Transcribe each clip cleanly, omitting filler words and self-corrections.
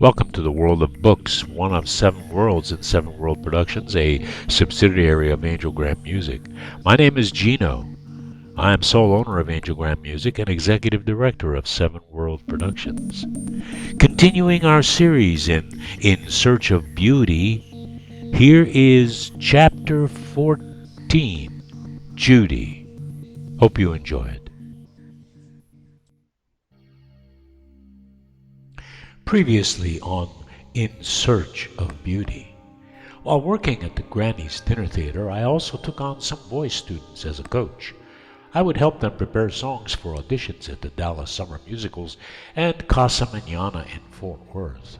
Welcome to the world of books, one of seven worlds in Seven World Productions, a subsidiary of Angelgram Music. My name is Gino. I am sole owner of Angelgram Music and executive director of Seven World Productions. Continuing our series in Search of Beauty, here is Chapter 14, Judy. Hope you enjoy it. Previously on In Search of Beauty. While working at the Granny's Dinner Theater, I also took on some voice students as a coach. I would help them prepare songs for auditions at the Dallas Summer Musicals and Casa Mañana in Fort Worth.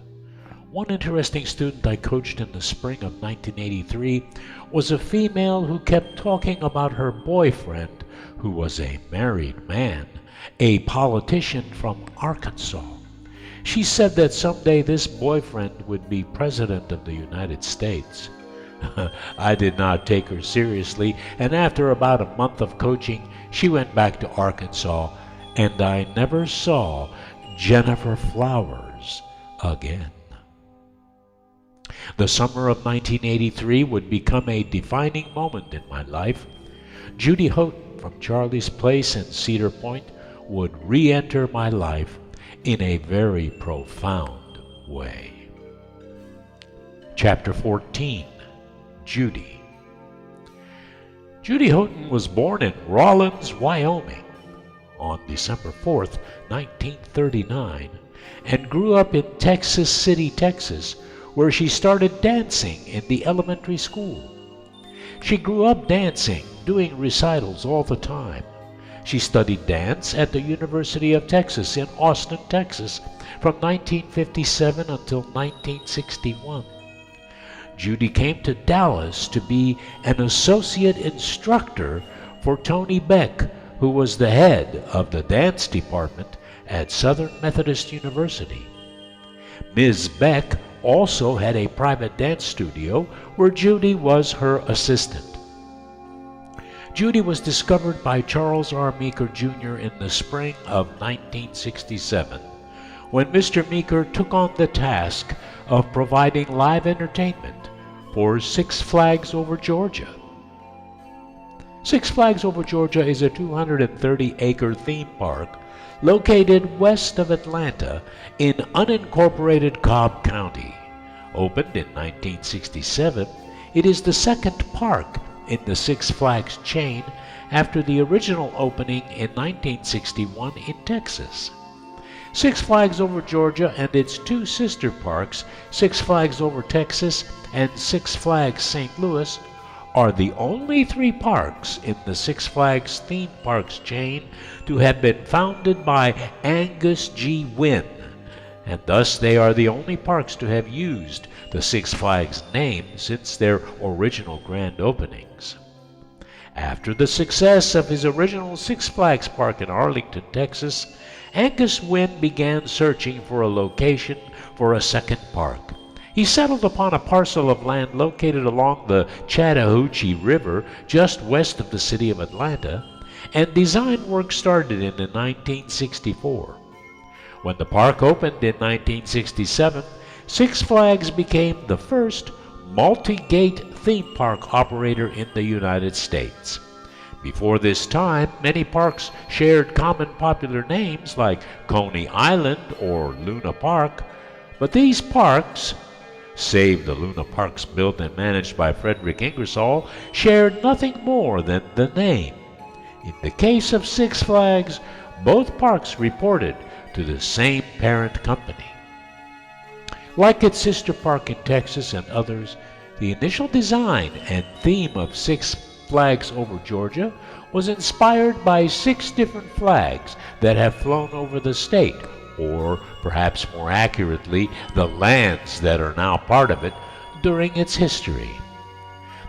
One interesting student I coached in the spring of 1983 was a female who kept talking about her boyfriend, who was a married man, a politician from Arkansas. She said that someday this boyfriend would be President of the United States. I did not take her seriously, and after about a month of coaching, she went back to Arkansas, and I never saw Jennifer Flowers again. The summer of 1983 would become a defining moment in my life. Judy Houghton from Charlie's Place in Cedar Point would re-enter my life in a very profound way. Chapter 14, Judy. Judy Houghton was born in Rawlins, Wyoming on December 4th, 1939, and grew up in Texas City, Texas, where she started dancing in the elementary school. She grew up dancing, doing recitals all the time. She studied dance at the University of Texas in Austin, Texas, from 1957 until 1961. Judy came to Dallas to be an associate instructor for Tony Beck, who was the head of the dance department at Southern Methodist University. Ms. Beck also had a private dance studio where Judy was her assistant. Judy was discovered by Charles R. Meeker Jr. in the spring of 1967, when Mr. Meeker took on the task of providing live entertainment for Six Flags Over Georgia. Six Flags Over Georgia is a 230-acre theme park located west of Atlanta in unincorporated Cobb County. Opened in 1967, it is the second park in the Six Flags chain after the original opening in 1961 in Texas. Six Flags Over Georgia and its two sister parks, Six Flags Over Texas and Six Flags St. Louis, are the only three parks in the Six Flags theme parks chain to have been founded by Angus G. Wynn, and thus they are the only parks to have used the Six Flags name since their original grand openings. After the success of his original Six Flags park in Arlington, Texas, Angus Wynn began searching for a location for a second park. He settled upon a parcel of land located along the Chattahoochee River just west of the city of Atlanta, and design work started in 1964. When the park opened in 1967, Six Flags became the first multi-gate theme park operator in the United States. Before this time, many parks shared common popular names like Coney Island or Luna Park, but these parks, save the Luna Parks built and managed by Frederick Ingersoll, shared nothing more than the name. In the case of Six Flags, both parks reported to the same parent company. Like its sister park in Texas and others, the initial design and theme of Six Flags Over Georgia was inspired by 6 different flags that have flown over the state, or perhaps more accurately, the lands that are now part of it, during its history.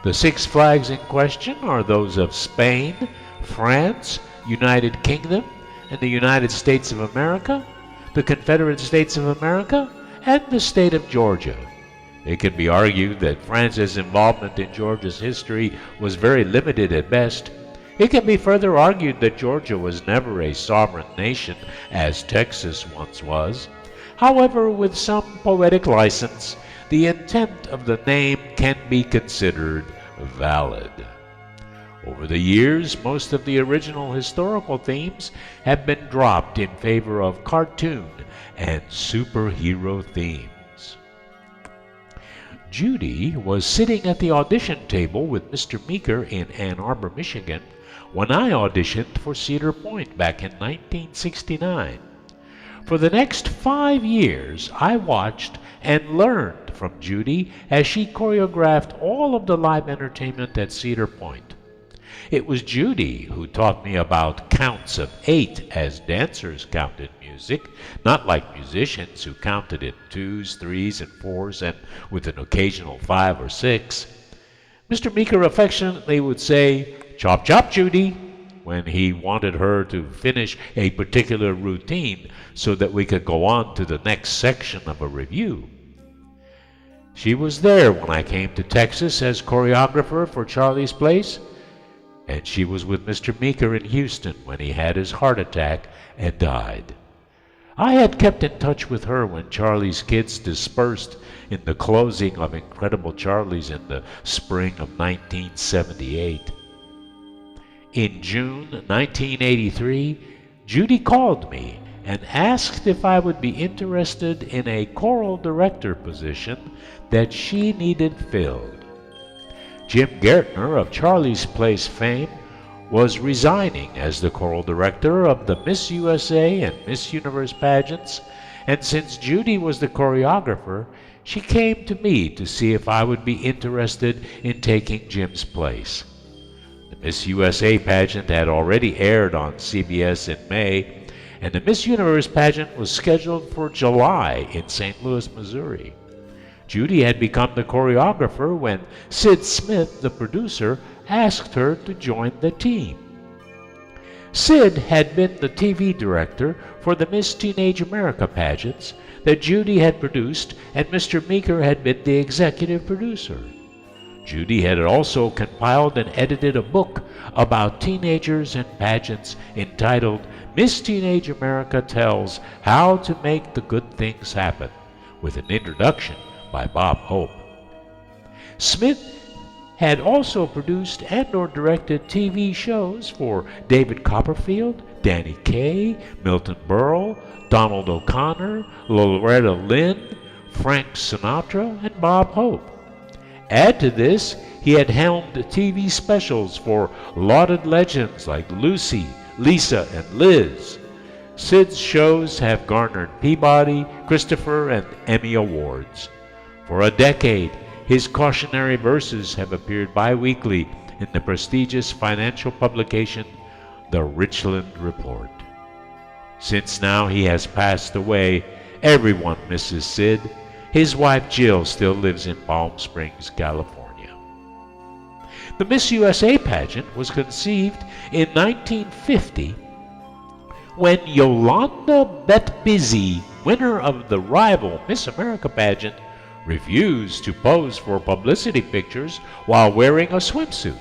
The 6 flags in question are those of Spain, France, United Kingdom, and the United States of America, the Confederate States of America, and the state of Georgia. It can be argued that France's involvement in Georgia's history was very limited at best. It can be further argued that Georgia was never a sovereign nation, as Texas once was. However, with some poetic license, the intent of the name can be considered valid. Over the years, most of the original historical themes have been dropped in favor of cartoon and superhero themes. Judy was sitting at the audition table with Mr. Meeker in Ann Arbor, Michigan, when I auditioned for Cedar Point back in 1969. For the next 5 years, I watched and learned from Judy as she choreographed all of the live entertainment at Cedar Point. It was Judy who taught me about counts of 8 as dancers counted music, not like musicians who counted in 2s, 3s, and 4s, and with an occasional 5 or 6. Mr. Meeker affectionately would say, "Chop, chop, Judy," when he wanted her to finish a particular routine so that we could go on to the next section of a review. She was there when I came to Texas as choreographer for Charlie's Place, and she was with Mr. Meeker in Houston when he had his heart attack and died. I had kept in touch with her when Charlie's Kids dispersed in the closing of Incredible Charlie's in the spring of 1978. In June 1983, Judy called me and asked if I would be interested in a choral director position that she needed filled. Jim Gertner of Charlie's Place fame was resigning as the choral director of the Miss USA and Miss Universe pageants, and since Judy was the choreographer, she came to me to see if I would be interested in taking Jim's place. The Miss USA pageant had already aired on CBS in May, and the Miss Universe pageant was scheduled for July in St. Louis, Missouri. Judy had become the choreographer when Sid Smith, the producer, asked her to join the team. Sid had been the TV director for the Miss Teenage America pageants that Judy had produced, and Mr. Meeker had been the executive producer. Judy had also compiled and edited a book about teenagers and pageants entitled Miss Teenage America Tells How to Make the Good Things Happen, with an introduction by Bob Hope. Smith had also produced and or directed TV shows for David Copperfield, Danny Kaye, Milton Berle, Donald O'Connor, Loretta Lynn, Frank Sinatra, and Bob Hope. Add to this, he had helmed TV specials for lauded legends like Lucy, Lisa, and Liz. Sid's shows have garnered Peabody, Christopher, and Emmy Awards. For a decade, his cautionary verses have appeared bi-weekly in the prestigious financial publication, The Richland Report. Since now he has passed away, everyone misses Sid. His wife Jill still lives in Palm Springs, California. The Miss USA pageant was conceived in 1950 when Yolanda Betbizzi, winner of the rival Miss America pageant, refused to pose for publicity pictures while wearing a swimsuit.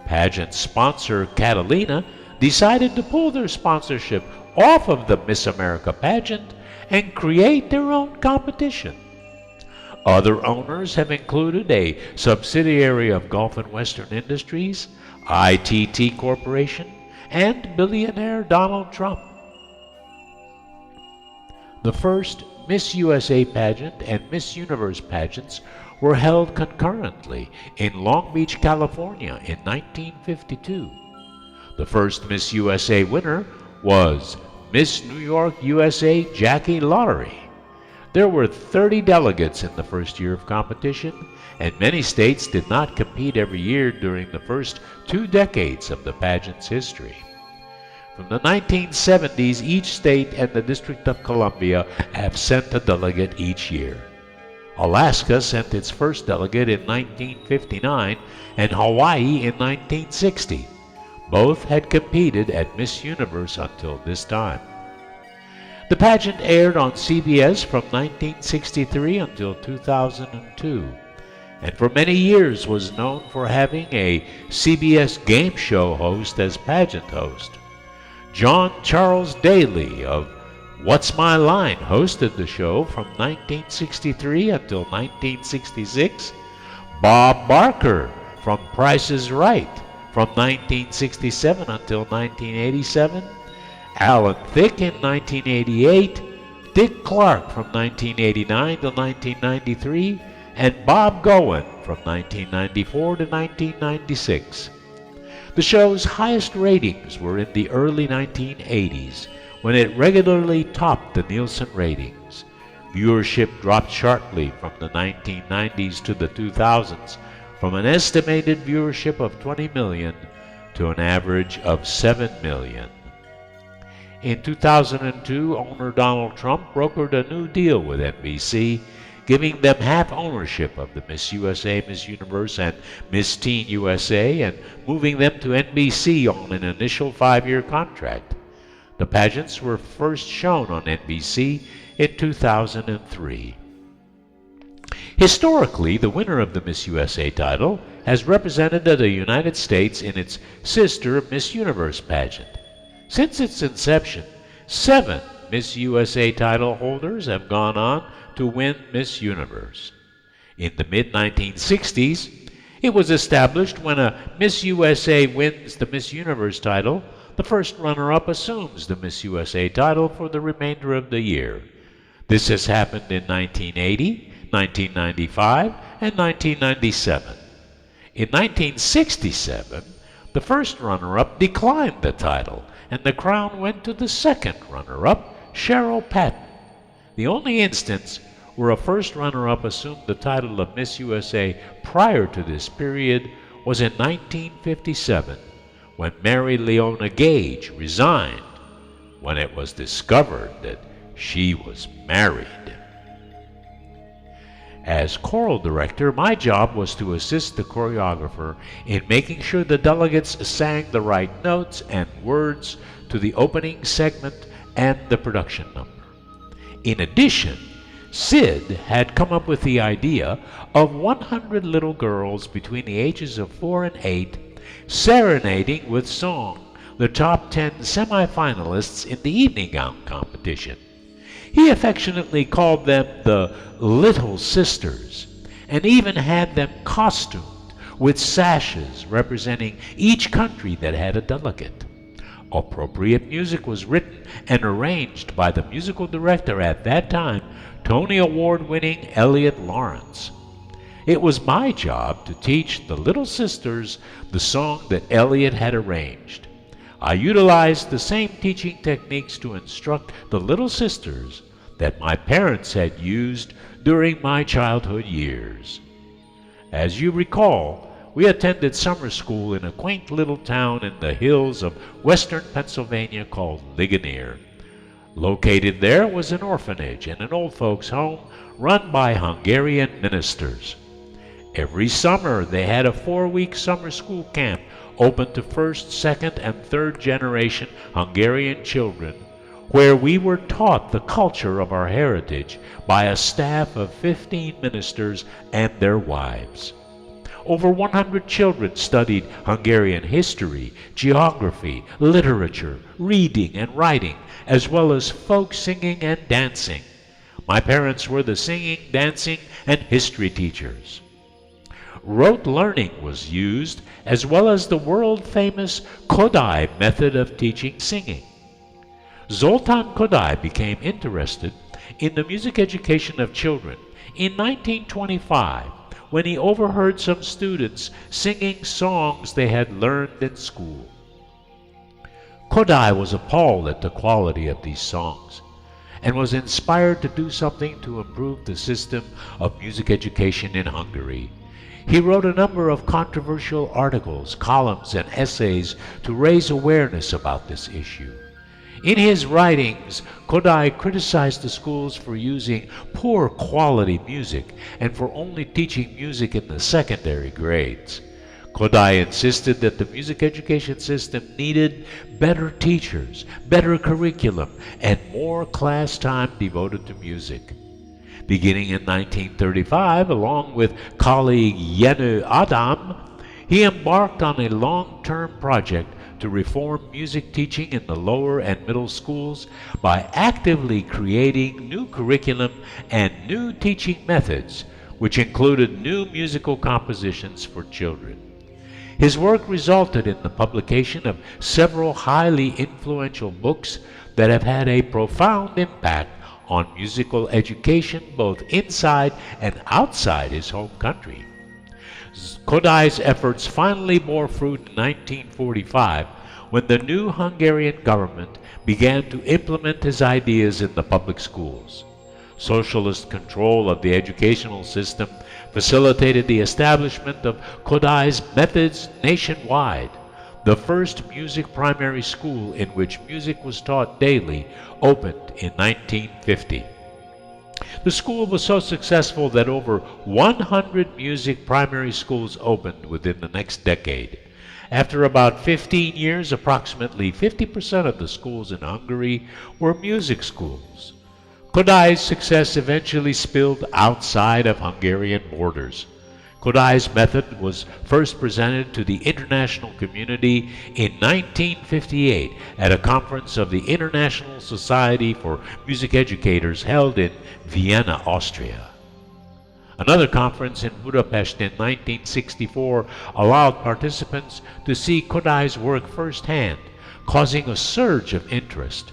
Pageant sponsor Catalina decided to pull their sponsorship off of the Miss America pageant and create their own competition. Other owners have included a subsidiary of Gulf and Western Industries, ITT Corporation, and billionaire Donald Trump. The first Miss USA pageant and Miss Universe pageants were held concurrently in Long Beach, California in 1952. The first Miss USA winner was Miss New York USA Jackie Lottery. There were 30 delegates in the first year of competition, and many states did not compete every year during the first 2 decades of the pageant's history. From the 1970s, each state and the District of Columbia have sent a delegate each year. Alaska sent its first delegate in 1959 and Hawaii in 1960. Both had competed at Miss Universe until this time. The pageant aired on CBS from 1963 until 2002, and for many years was known for having a CBS game show host as pageant host. John Charles Daly of What's My Line hosted the show from 1963 until 1966. Bob Barker from Price is Right from 1967 until 1987. Alan Thicke in 1988. Dick Clark from 1989 to 1993. And Bob Gowen from 1994 to 1996. The show's highest ratings were in the early 1980s, when it regularly topped the Nielsen ratings. Viewership dropped sharply from the 1990s to the 2000s, from an estimated viewership of 20 million to an average of 7 million. In 2002, owner Donald Trump brokered a new deal with NBC, giving them half ownership of the Miss USA, Miss Universe, and Miss Teen USA, and moving them to NBC on an initial 5-year contract. The pageants were first shown on NBC in 2003. Historically, the winner of the Miss USA title has represented the United States in its sister Miss Universe pageant. Since its inception, 7 Miss USA title holders have gone on to win Miss Universe. In the mid-1960s, it was established when a Miss USA wins the Miss Universe title, the first runner-up assumes the Miss USA title for the remainder of the year. This has happened in 1980, 1995, and 1997. In 1967, the first runner-up declined the title, and the crown went to the second runner-up, Cheryl Patton. The only instance where a first runner-up assumed the title of Miss USA prior to this period was in 1957, when Mary Leona Gage resigned when it was discovered that she was married. As choral director, my job was to assist the choreographer in making sure the delegates sang the right notes and words to the opening segment and the production number. In addition, Sid had come up with the idea of 100 little girls between the ages of 4 and 8 serenading with song the top 10 semifinalists in the evening gown competition. He affectionately called them the Little Sisters, and even had them costumed with sashes representing each country that had a delegate. Appropriate music was written and arranged by the musical director at that time, Tony Award-winning Elliott Lawrence. It was my job to teach the Little Sisters the song that Elliott had arranged. I utilized the same teaching techniques to instruct the Little Sisters that my parents had used during my childhood years. As you recall, we attended summer school in a quaint little town in the hills of western Pennsylvania called Ligonier. Located there was an orphanage and an old folks' home run by Hungarian ministers. Every summer they had a 4-week summer school camp open to first, second, and third generation Hungarian children, where we were taught the culture of our heritage by a staff of 15 ministers and their wives. Over 100 children studied Hungarian history, geography, literature, reading, and writing, as well as folk singing and dancing. My parents were the singing, dancing, and history teachers. Rote learning was used, as well as the world-famous Kodai method of teaching singing. Zoltan Kodai became interested in the music education of children in 1925 when he overheard some students singing songs they had learned in school. Kodai was appalled at the quality of these songs and was inspired to do something to improve the system of music education in Hungary. He wrote a number of controversial articles, columns, and essays to raise awareness about this issue. In his writings, Kodai criticized the schools for using poor quality music and for only teaching music in the secondary grades. Kodai insisted that the music education system needed better teachers, better curriculum, and more class time devoted to music. Beginning in 1935, along with colleague Jenny Adam, he embarked on a long-term project to reform music teaching in the lower and middle schools by actively creating new curriculum and new teaching methods, which included new musical compositions for children. His work resulted in the publication of several highly influential books that have had a profound impact on musical education both inside and outside his home country. Kodai's efforts finally bore fruit in 1945 when the new Hungarian government began to implement his ideas in the public schools. Socialist control of the educational system facilitated the establishment of Kodai's methods nationwide. The first music primary school in which music was taught daily opened in 1950. The school was so successful that over 100 music primary schools opened within the next decade. After about 15 years, approximately 50% of the schools in Hungary were music schools. Kodai's success eventually spilled outside of Hungarian borders. Kodai's method was first presented to the international community in 1958 at a conference of the International Society for Music Educators held in Vienna, Austria. Another conference in Budapest in 1964 allowed participants to see Kodai's work firsthand, causing a surge of interest.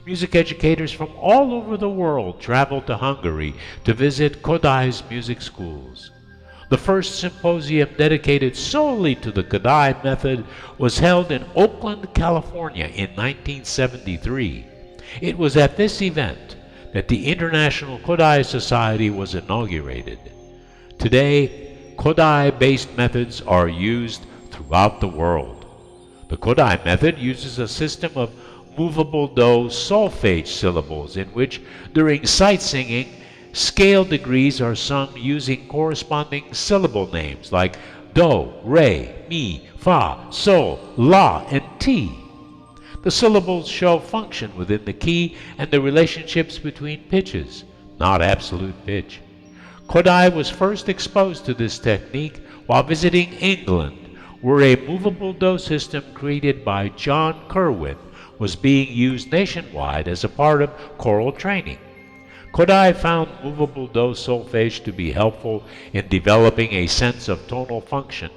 Music educators from all over the world traveled to Hungary to visit Kodai's music schools. The first symposium dedicated solely to the Kodai method was held in Oakland, California in 1973. It was at this event that the International Kodai Society was inaugurated. Today, Kodai-based methods are used throughout the world. The Kodai method uses a system of movable do solfege syllables in which, during sight singing, scale degrees are sung using corresponding syllable names like do, re, mi, fa, sol, la, and ti. The syllables show function within the key and the relationships between pitches, not absolute pitch. Kodai was first exposed to this technique while visiting England, where a movable do system created by John Kerwin was being used nationwide as a part of choral training. Kodai found movable do solfege to be helpful in developing a sense of tonal function,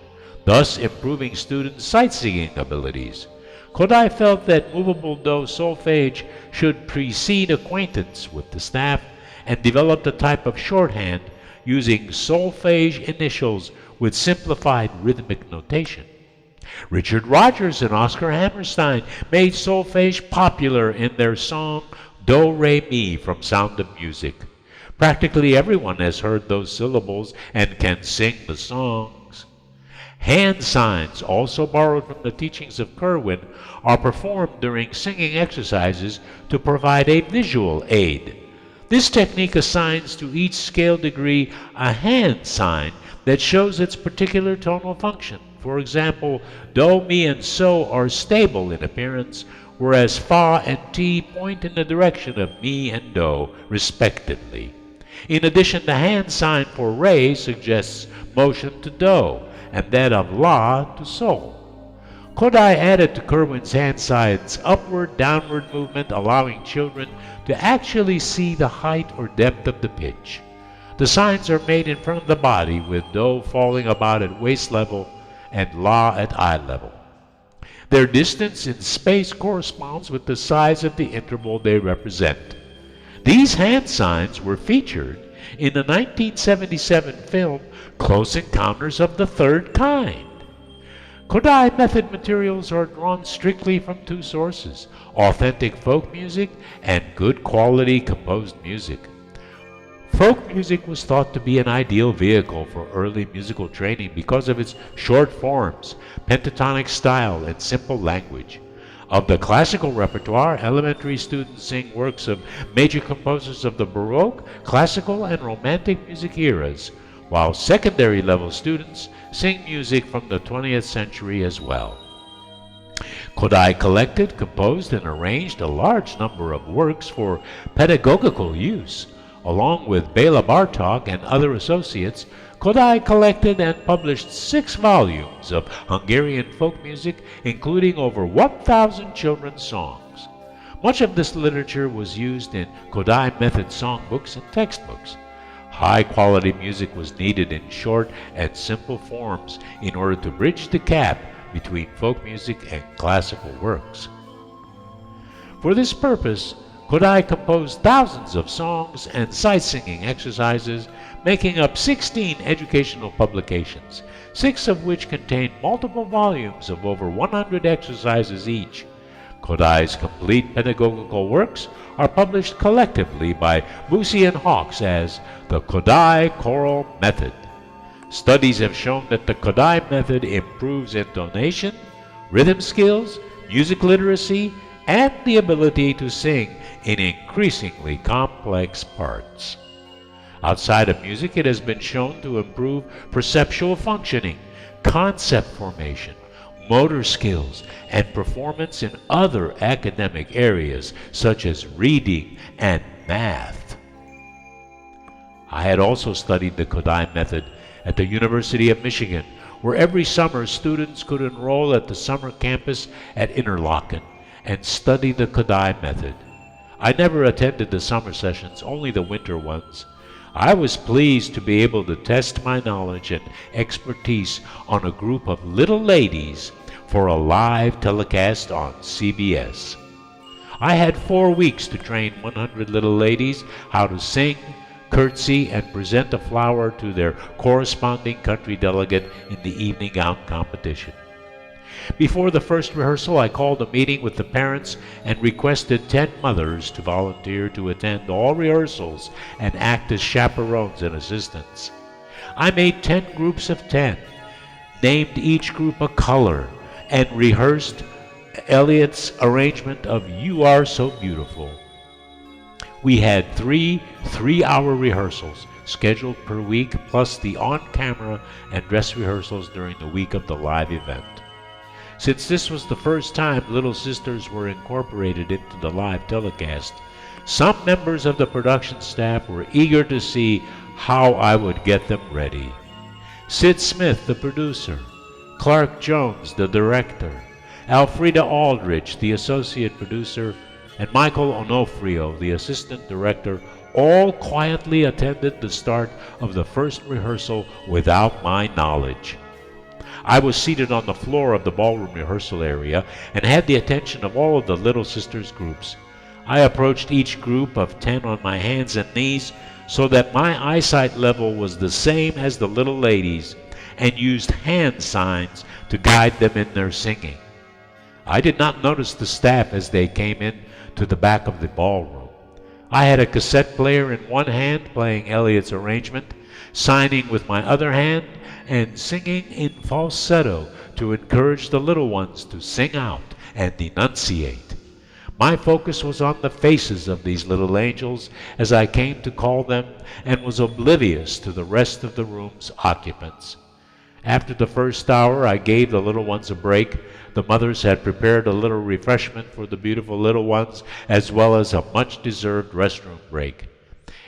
thus improving students' sight-singing abilities. Kodai felt that movable do solfege should precede acquaintance with the staff and developed a type of shorthand using solfege initials with simplified rhythmic notation. Richard Rodgers and Oscar Hammerstein made solfege popular in their song Do, Re, Mi from Sound of Music. Practically everyone has heard those syllables and can sing the songs. Hand signs, also borrowed from the teachings of Kerwin, are performed during singing exercises to provide a visual aid. This technique assigns to each scale degree a hand sign that shows its particular tonal function. For example, do, mi, and so are stable in appearance, whereas fa and ti point in the direction of mi and do, respectively. In addition, the hand sign for re suggests motion to do, and that of la to sol. Kodai added to Kerwin's hand signs upward-downward movement, allowing children to actually see the height or depth of the pitch. The signs are made in front of the body, with do falling about at waist level and la at eye level. Their distance in space corresponds with the size of the interval they represent. These hand signs were featured in the 1977 film Close Encounters of the Third Kind. Kodai method materials are drawn strictly from two sources: authentic folk music and good quality composed music. Folk music was thought to be an ideal vehicle for early musical training because of its short forms, pentatonic style, and simple language. Of the classical repertoire, elementary students sing works of major composers of the Baroque, classical, and Romantic music eras, while secondary level students sing music from the 20th century as well. Kodai collected, composed, and arranged a large number of works for pedagogical use. Along with Bela Bartok and other associates, Kodai collected and published 6 volumes of Hungarian folk music, including over 1,000 children's songs. Much of this literature was used in Kodai method songbooks and textbooks. High-quality music was needed in short and simple forms in order to bridge the gap between folk music and classical works. For this purpose, Kodai composed thousands of songs and sight-singing exercises, making up 16 educational publications, 6 of which contain multiple volumes of over 100 exercises each. Kodai's complete pedagogical works are published collectively by Bussey and Hawkes as the Kodai Choral Method. Studies have shown that the Kodai method improves intonation, rhythm skills, music literacy, and the ability to sing in increasingly complex parts. Outside of music, it has been shown to improve perceptual functioning, concept formation, motor skills, and performance in other academic areas such as reading and math. I had also studied the Kodai method at the University of Michigan, where every summer students could enroll at the summer campus at Interlaken and study the Kodai method. I never attended the summer sessions, only the winter ones. I was pleased to be able to test my knowledge and expertise on a group of little ladies for a live telecast on CBS. I had 4 weeks to train 100 little ladies how to sing, curtsy, and present a flower to their corresponding country delegate in the evening gown competition. Before the first rehearsal, I called a meeting with the parents and requested 10 mothers to volunteer to attend all rehearsals and act as chaperones and assistants. I made 10 groups of 10, named each group a color, and rehearsed Elliot's arrangement of You Are So Beautiful. We had 3 3-hour rehearsals scheduled per week, plus the on-camera and dress rehearsals during the week of the live event. Since this was the first time Little Sisters were incorporated into the live telecast, some members of the production staff were eager to see how I would get them ready. Sid Smith, the producer, Clark Jones, the director, Alfreda Aldrich, the associate producer, and Michael Onofrio, the assistant director, all quietly attended the start of the first rehearsal without my knowledge. I was seated on the floor of the ballroom rehearsal area and had the attention of all of the Little Sisters groups. I approached each group of 10 on my hands and knees so that my eyesight level was the same as the little ladies, and used hand signs to guide them in their singing. I did not notice the staff as they came in to the back of the ballroom. I had a cassette player in one hand playing Elliot's arrangement, signing with my other hand, and singing in falsetto to encourage the little ones to sing out and enunciate. My focus was on the faces of these little angels as I came to call them, and was oblivious to the rest of the room's occupants. After the first hour, I gave the little ones a break. The mothers had prepared a little refreshment for the beautiful little ones, as well as a much-deserved restroom break.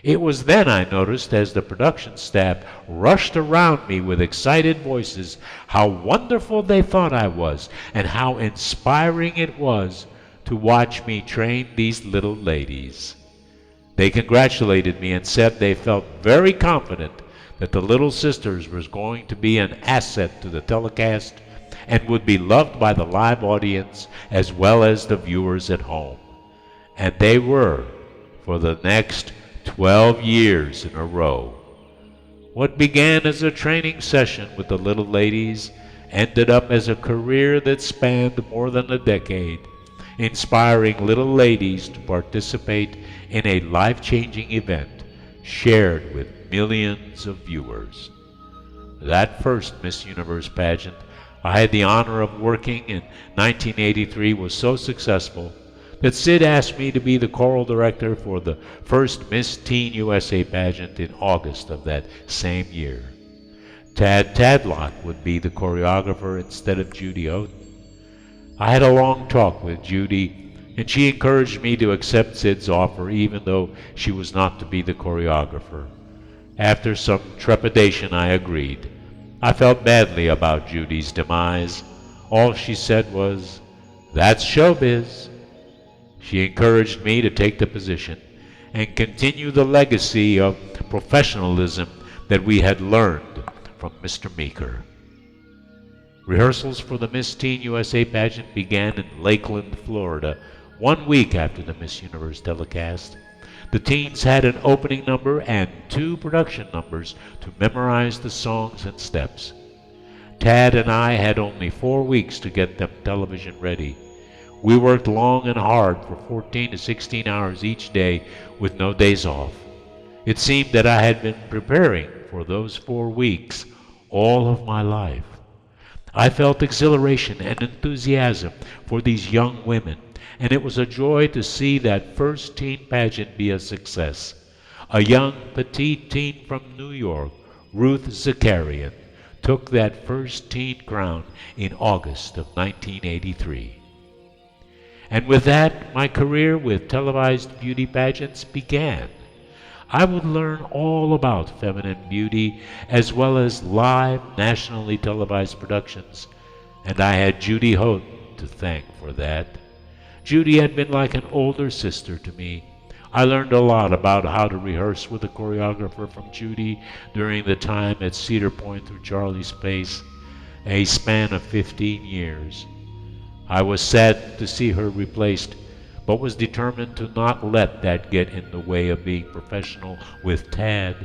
It was then I noticed, as the production staff rushed around me with excited voices, how wonderful they thought I was, and how inspiring it was to watch me train these little ladies. They congratulated me and said they felt very confident that the Little Sisters was going to be an asset to the telecast and would be loved by the live audience as well as the viewers at home. And they were, for the next 12 years in a row. What began as a training session with the little ladies ended up as a career that spanned more than a decade, inspiring little ladies to participate in a life-changing event shared with millions of viewers. That first Miss Universe pageant I had the honor of working in 1983 was so successful that Sid asked me to be the choral director for the first Miss Teen USA pageant in August of that same year. Tad Tadlock would be the choreographer instead of Judy Oden. I had a long talk with Judy and she encouraged me to accept Sid's offer even though she was not to be the choreographer. After some trepidation, I agreed. I felt badly about Judy's demise. All she said was, "That's showbiz." She encouraged me to take the position and continue the legacy of professionalism that we had learned from Mr. Meeker. Rehearsals for the Miss Teen USA pageant began in Lakeland, Florida, 1 week after the Miss Universe telecast. The teens had an opening number and 2 production numbers to memorize the songs and steps. Tad and I had only 4 weeks to get them television ready. We worked long and hard for 14 to 16 hours each day with no days off. It seemed that I had been preparing for those 4 weeks all of my life. I felt exhilaration and enthusiasm for these young women, and it was a joy to see that first teen pageant be a success. A young petite teen from New York, Ruth Zakarian, took that first teen crown in August of 1983. And with that, my career with televised beauty pageants began. I would learn all about feminine beauty as well as live nationally televised productions, and I had Judy Houghton to thank for that. Judy had been like an older sister to me. I learned a lot about how to rehearse with a choreographer from Judy during the time at Cedar Point through Charlie's Place, a span of 15 years. I was sad to see her replaced, but was determined to not let that get in the way of being professional with Tad.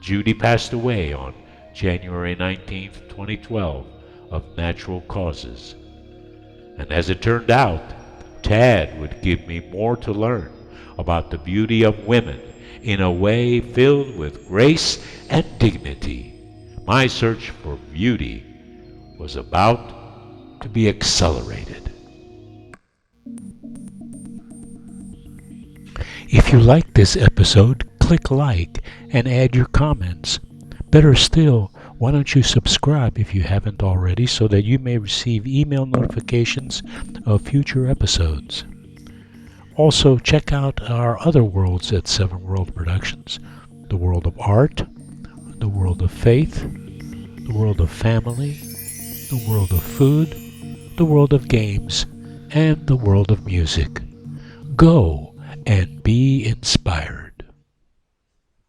Judy passed away on January 19, 2012, of natural causes. And as it turned out, Tad would give me more to learn about the beauty of women in a way filled with grace and dignity. My search for beauty was about to be accelerated. If you liked this episode, click like and add your comments. Better still, why don't you subscribe if you haven't already so that you may receive email notifications of future episodes. Also, check out our other worlds at Seven World Productions: the world of art, the world of faith, the world of family, the world of food, the world of games, and the world of music. Go and be inspired.